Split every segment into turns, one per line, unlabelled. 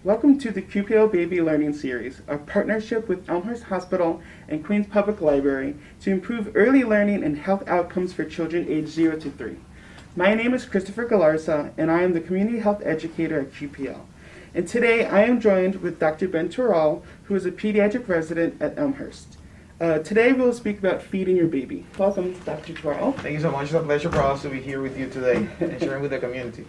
Welcome to the QPO Baby Learning Series, a partnership with Elmhurst Hospital and Queens Public Library to improve early learning and health outcomes for children aged 0 to 3. My name is Christopher Galarza, and I am the Community Health Educator at QPL. And today I am joined with Dr. Ben Tural, who is a pediatric resident at Elmhurst. Today we will speak about feeding your baby. Welcome, Dr. Tural.
Thank you so much. It's a pleasure for us to be here with you today and sharing with the community.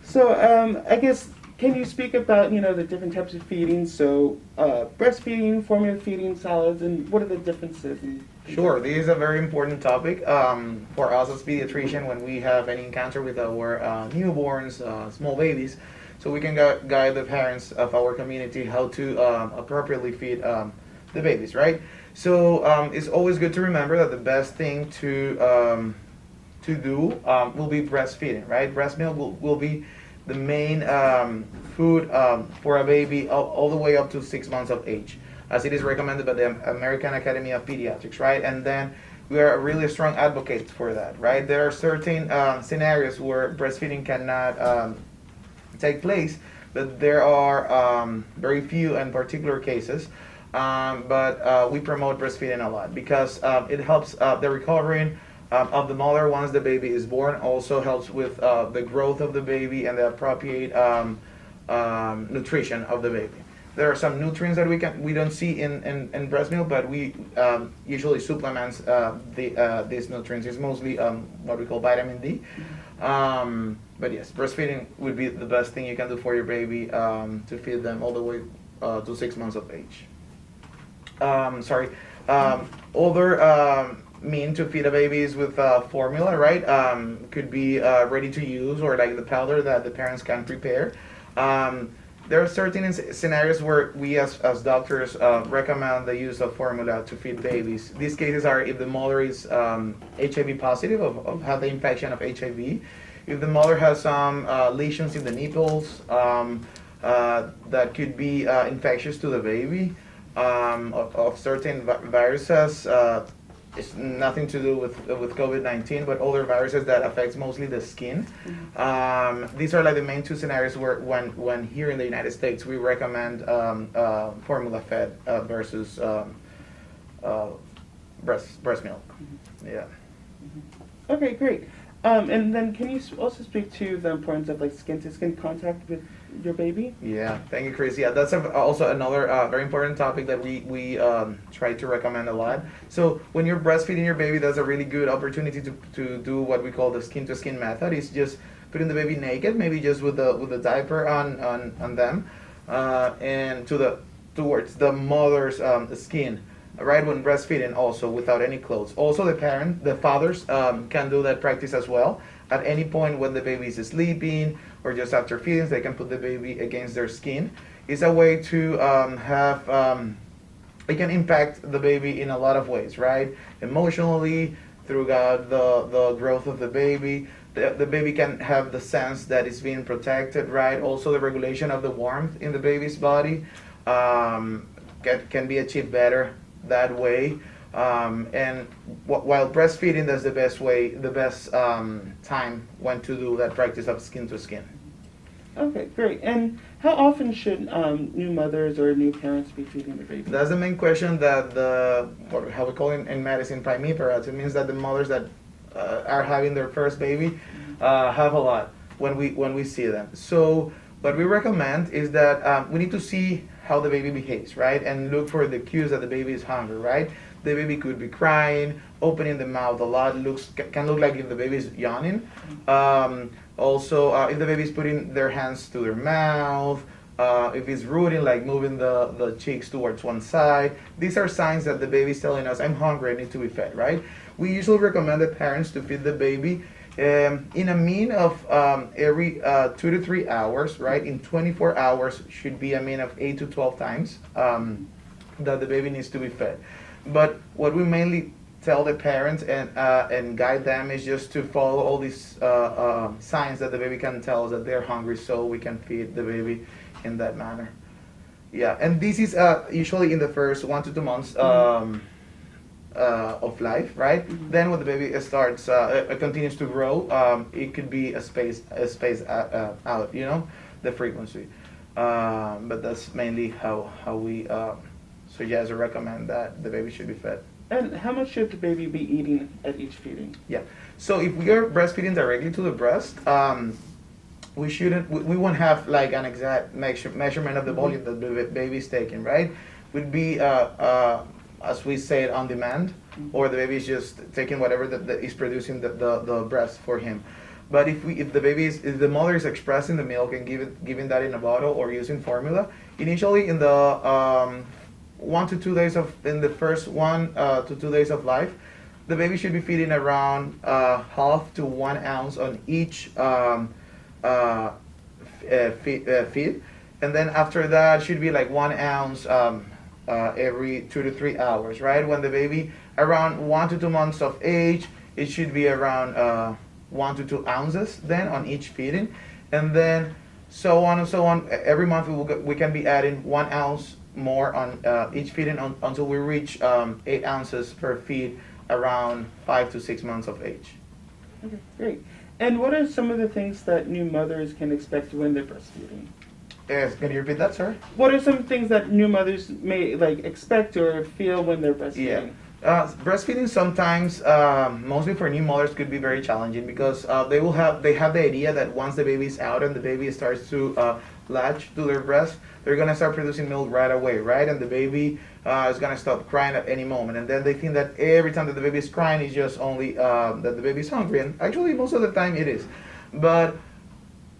So I guess, can you speak about, the different types of feeding? So breastfeeding, formula feeding, solids, and what are the differences?
Sure, this is a very important topic for us as pediatrician when we have any encounter with our newborns, small babies, so we can guide the parents of our community how to appropriately feed the babies, right? So it's always good to remember that the best thing to do will be breastfeeding, right? Breast milk will be the main food for a baby all the way up to 6 months of age, as it is recommended by the American Academy of Pediatrics, right? And then we are really strong advocates for that, right? There are certain scenarios where breastfeeding cannot take place, but there are very few and particular cases. But we promote breastfeeding a lot because it helps the recovering of the mother once the baby is born, also helps with the growth of the baby and the appropriate nutrition of the baby. There are some nutrients that we don't see in breast milk, but we usually supplement these nutrients. It's mostly what we call vitamin D. But yes, breastfeeding would be the best thing you can do for your baby to feed them all the way to 6 months of age. Other mean to feed a baby is with formula, right? Could be ready to use or like the powder that the parents can prepare. There are certain scenarios where we as doctors recommend the use of formula to feed babies. These cases are if the mother is HIV positive, of have the infection of HIV, if the mother has some lesions in the nipples that could be infectious to the baby, of certain viruses. It's nothing to do with COVID-19, but other viruses that affects mostly the skin. These are like the main two scenarios where when here in the United States we recommend formula fed versus breast milk. Yeah.
Okay, great. And then can you also speak to the importance of like skin-to-skin contact with your baby?
Yeah, thank you, Chris. Yeah, that's also another very important topic that we try to recommend a lot. So when you're breastfeeding your baby, that's a really good opportunity to do what we call the skin-to-skin method. It's just putting the baby naked, maybe just with the diaper on them, and towards the mother's skin. Right when breastfeeding, also without any clothes. Also, the fathers can do that practice as well. At any point when the baby is sleeping or just after feedings, they can put the baby against their skin. It's a way to it can impact the baby in a lot of ways, right? Emotionally, throughout the growth of the baby. The baby can have the sense that it's being protected, right? Also, the regulation of the warmth in the baby's body can be achieved better that way, and while breastfeeding, that's the best time when to do that practice of skin to skin.
Okay, great. And how often should new mothers or new parents be feeding their baby?
That's the main question that how we call it in medicine, primiparents. It means that the mothers that are having their first baby have a lot when we see them. So what we recommend is that we need to see how the baby behaves, right? And look for the cues that the baby is hungry, right? The baby could be crying, opening the mouth a lot, can look like if the baby is yawning. Also, if the baby is putting their hands to their mouth, if it's rooting, like moving the cheeks towards one side. These are signs that the baby is telling us, I'm hungry, I need to be fed, right? We usually recommend the parents to feed the baby in a mean of every 2 to 3 hours, right? In 24 hours should be a mean of 8 to 12 times that the baby needs to be fed. But what we mainly tell the parents and guide them is just to follow all these signs that the baby can tell us that they're hungry, so we can feed the baby in that manner. Yeah, and this is usually in the first 1 to 2 months of life, right?
Mhm.
Then when the baby starts, continues to grow, it could be a space out, the frequency. But that's mainly how we suggest or recommend that the baby should be fed.
And how much should the baby be eating at each feeding?
Yeah. So if we are breastfeeding directly to the breast, we shouldn't. We won't have like an exact measurement of the volume that the baby is taking. Right? Would be as we say it on demand, or the baby is just taking whatever that is producing the breast for him. But if the mother is expressing the milk and giving that in a bottle or using formula, initially in the 1 to 2 days in the first 1 to 2 days of life, the baby should be feeding around half to 1 ounce on each feed, and then after that should be like 1 ounce every 2 to 3 hours. Right? When the baby around 1 to 2 months of age, it should be around 1 to 2 ounces then on each feeding, and then so on and so on. Every month we can be adding 1 ounce more on each feeding until we reach 8 ounces per feed around 5 to 6 months of age.
Okay, great. And what are some of the things that new mothers can expect when they're breastfeeding?
Yes, can you repeat that, sir?
What are some things that new mothers may expect or feel when they're breastfeeding?
Breastfeeding sometimes, mostly for new mothers, could be very challenging because they have the idea that once the baby is out and the baby starts to latch to their breast, they're gonna start producing milk right away, right? And the baby is gonna stop crying at any moment. And then they think that every time that the baby is crying is just only that the baby is hungry. And actually, most of the time it is. But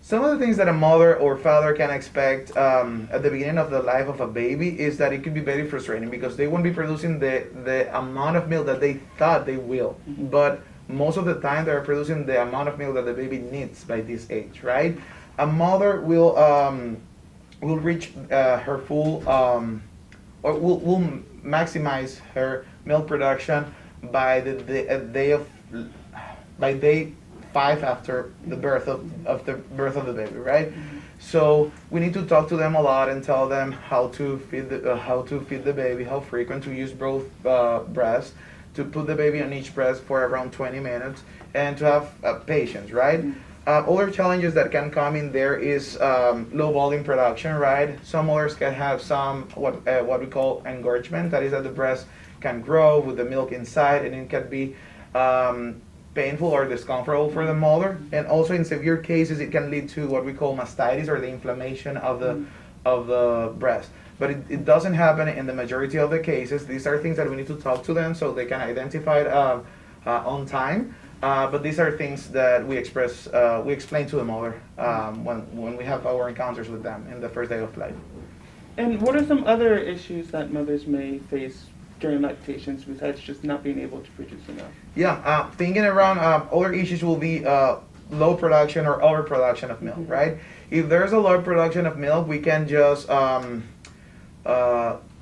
some of the things that a mother or father can expect at the beginning of the life of a baby is that it could be very frustrating because they won't be producing the amount of milk that they thought they will. But most of the time they're producing the amount of milk that the baby needs by this age, right? A mother will reach her full or will maximize her milk production by by day 5 after the birth of the baby, right? So we need to talk to them a lot and tell them how to feed the baby, how frequent to use both breasts, to put the baby on each breast for around 20 minutes, and to have patience, right? Other challenges that can come in there is low volume production, right? Some mothers can have some what we call engorgement, that is that the breast can grow with the milk inside, and it can be painful or discomfortable for the mother, and also in severe cases it can lead to what we call mastitis, or the inflammation of the breast. But it doesn't happen in the majority of the cases. These are things that we need to talk to them so they can identify it on time. But these are things that we explain to the mother when we have our encounters with them in the first day of life.
And what are some other issues that mothers may face during lactations besides just not being able to produce enough?
Yeah, thinking around other issues will be low production or overproduction of milk, right? If there's a low production of milk, we can just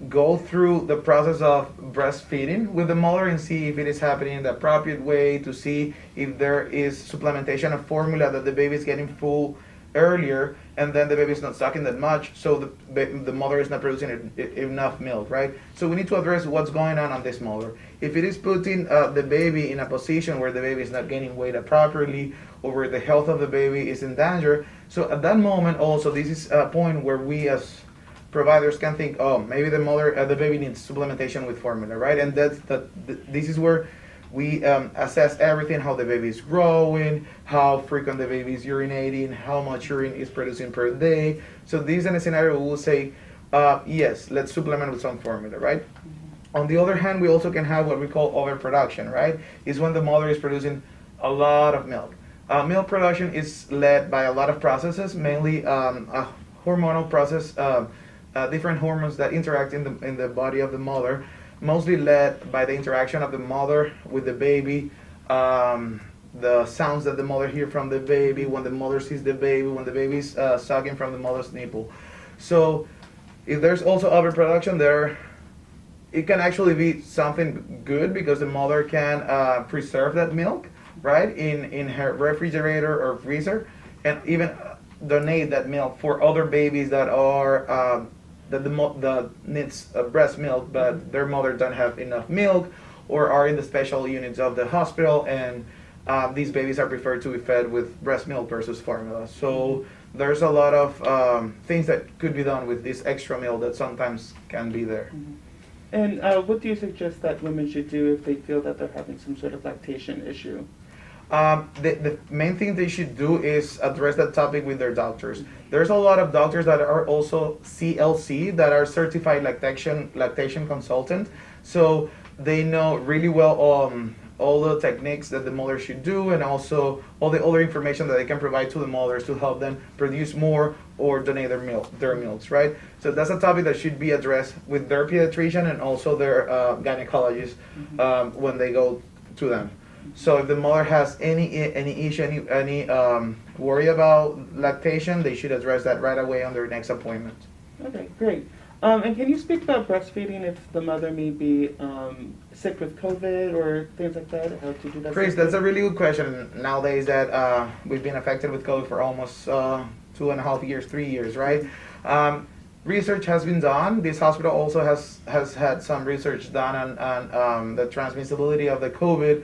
go through the process of breastfeeding with the mother and see if it is happening in the appropriate way, to see if there is supplementation of formula, that the baby is getting full earlier and then the baby is not sucking that much, so the mother is not producing enough milk, right? So we need to address what's going on this mother. If it is putting the baby in a position where the baby is not gaining weight properly, or where the health of the baby is in danger, so at that moment also this is a point where we as providers can think, oh, maybe the baby needs supplementation with formula, right? And this is where we assess everything: how the baby is growing, how frequent the baby is urinating, how much urine is producing per day. So this is in a scenario we will say, yes, let's supplement with some formula, right? On the other hand, we also can have what we call overproduction, right? Is when the mother is producing a lot of milk. Milk production is led by a lot of processes, mainly a hormonal process, different hormones that interact in the body of the mother, mostly led by the interaction of the mother with the baby, the sounds that the mother hears from the baby, when the mother sees the baby, when the baby is sucking from the mother's nipple. So if there's also overproduction there, it can actually be something good because the mother can preserve that milk, right, in her refrigerator or freezer, and even donate that milk for other babies that are that needs breast milk, but their mother don't have enough milk, or are in the special units of the hospital, and these babies are preferred to be fed with breast milk versus formula. So there's a lot of things that could be done with this extra milk that sometimes can be there.
And what do you suggest that women should do if they feel that they're having some sort of lactation issue?
The main thing they should do is address that topic with their doctors. There's a lot of doctors that are also CLC, that are certified lactation consultant, so they know really well all the techniques that the mother should do, and also all the other information that they can provide to the mothers to help them produce more or donate their milks, right? So that's a topic that should be addressed with their pediatrician and also their gynecologist when they go to them. So if the mother has any issue, any worry about lactation, they should address that right away on their next appointment.
Okay, great. And can you speak about breastfeeding if the mother may be sick with COVID or things like that? How to do that?
Chris, that's a really good question. Nowadays that we've been affected with COVID for almost 2.5 years, 3 years, right? Research has been done. This hospital also has had some research done on the transmissibility of the COVID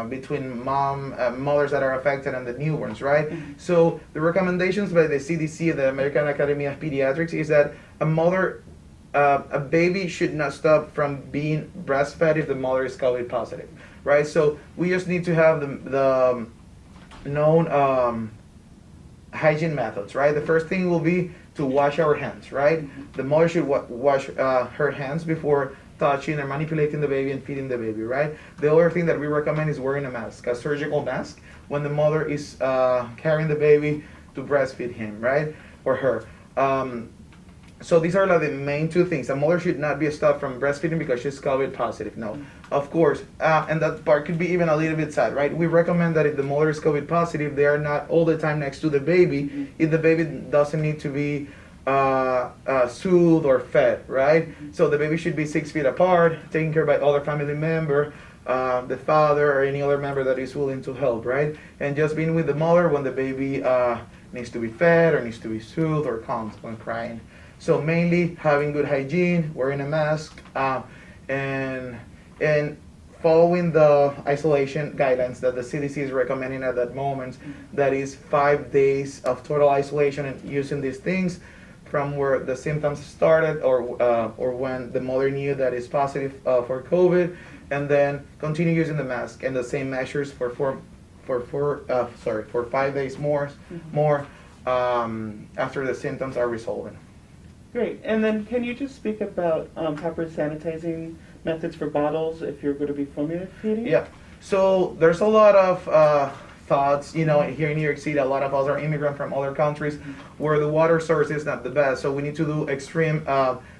between mothers that are affected and the newborns, right? So the recommendations by the CDC, the American Academy of Pediatrics, is that a baby should not stop from being breastfed if the mother is COVID positive, right? So we just need to have the known hygiene methods, right? The first thing will be to wash our hands, right? The mother should wash her hands before touching or manipulating the baby and feeding the baby, right? The other thing that we recommend is wearing a mask, a surgical mask, when the mother is carrying the baby to breastfeed him, right? Or her. So these are like the main two things. The mother should not be stopped from breastfeeding because she's COVID positive. No, of course. And that part could be even a little bit sad, right? We recommend that if the mother is COVID positive, they are not all the time next to the baby. If the baby doesn't need to be soothed or fed, right? So the baby should be 6 feet apart, taken care by other family member, the father or any other member that is willing to help, right? And just being with the mother when the baby needs to be fed or needs to be soothed or calmed when crying. So mainly having good hygiene, wearing a mask, and following the isolation guidelines that the CDC is recommending at that moment. That is 5 days of total isolation and using these things from where the symptoms started or when the mother knew that it's positive for COVID, and then continue using the mask and the same measures for 5 days more after the symptoms are resolving.
Great. And then can you just speak about proper sanitizing methods for bottles if you're going to be formula feeding?
Yeah. So there's a lot of thoughts, here in New York City, a lot of us are immigrants from other countries where the water source is not the best. So we need to do extreme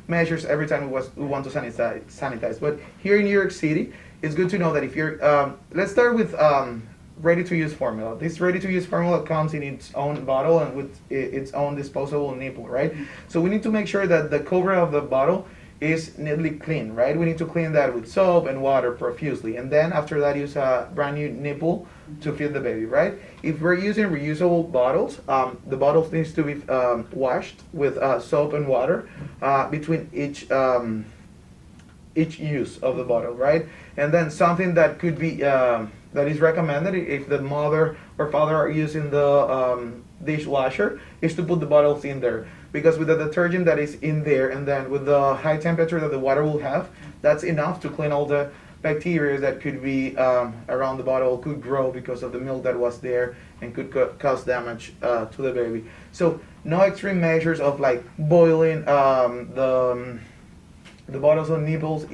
measures every time we want to sanitize. But here in New York City, it's good to know that if you're, let's start with ready-to-use formula. This ready-to-use formula comes in its own bottle and with its own disposable nipple, right? So we need to make sure that the cover of the bottle is neatly clean, right? We need to clean that with soap and water profusely, and then after that use a brand new nipple to feed the baby, right? If we're using reusable bottles, the bottles needs to be washed with soap and water between each use of the bottle, right? And then something that could be that is recommended if the mother or father are using the dishwasher is to put the bottles in there, because with the detergent that is in there and then with the high temperature that the water will have, that's enough to clean all the bacteria that could be around the bottle, could grow because of the milk that was there and could cause damage to the baby. So no extreme measures of like boiling the bottles and nipples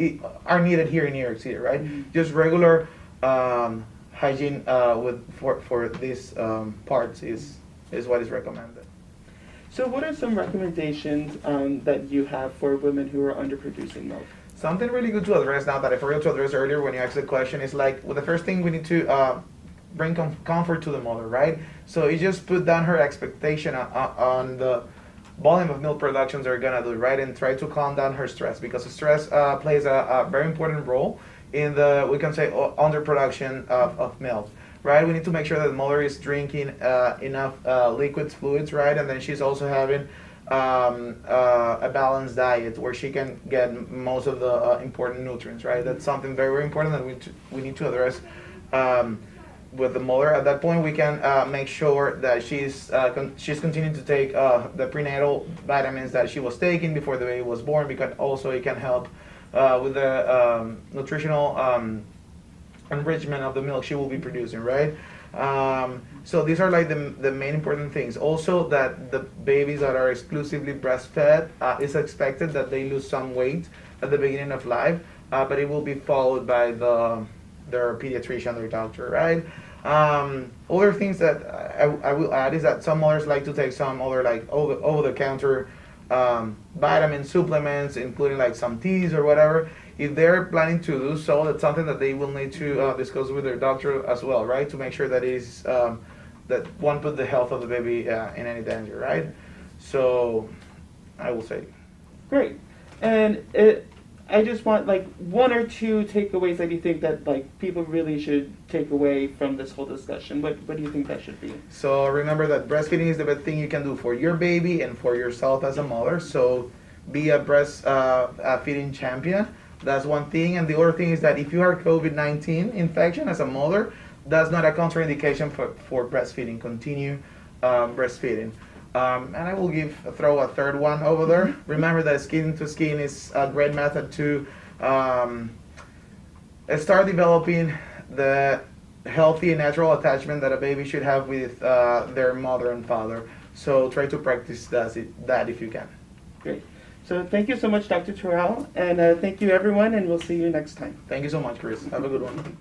are needed here in New York City, right? Just regular hygiene for these parts is what is recommended.
So what are some recommendations that you have for women who are underproducing milk?
Something really good to address now that I forgot to address earlier when you asked the question is like, well, the first thing we need to bring comfort to the mother, right? So you just put down her expectation on the volume of milk productions they're gonna do, right? And try to calm down her stress, because stress plays a very important role in the, we can say, underproduction of milk, right? We need to make sure that the mother is drinking enough liquids, fluids, right? And then she's also having a balanced diet where she can get most of the important nutrients, right? That's something very, very important that we need to address with the mother. At that point, we can make sure that she's continuing to take the prenatal vitamins that she was taking before the baby was born, because also it can help with the nutritional enrichment of the milk she will be producing, right? So these are like the main important things. Also, that the babies that are exclusively breastfed, it's expected that they lose some weight at the beginning of life, but it will be followed by their pediatrician, their doctor, right? Other things that I will add is that some mothers like to take some other like over-the-counter vitamin supplements, including like some teas or whatever. If they're planning to do so, that's something that they will need to discuss with their doctor as well, right? To make sure that is that won't put the health of the baby in any danger, right? So I will say.
Great. And I just want like one or two takeaways that you think that like people really should take away from this whole discussion. What do you think that should be?
So remember that breastfeeding is the best thing you can do for your baby and for yourself as a mother. So be a breast feeding champion. That's one thing. And the other thing is that if you are COVID-19 infection as a mother, that's not a contraindication for breastfeeding. Continue breastfeeding. And I will throw a third one over there. Remember that skin to skin is a great method to start developing the healthy and natural attachment that a baby should have with their mother and father. So try to practice that if you can.
Great. So thank you so much, Dr. Terrell, and thank you everyone, and we'll see you next time.
Thank you so much, Chris. Have a good one.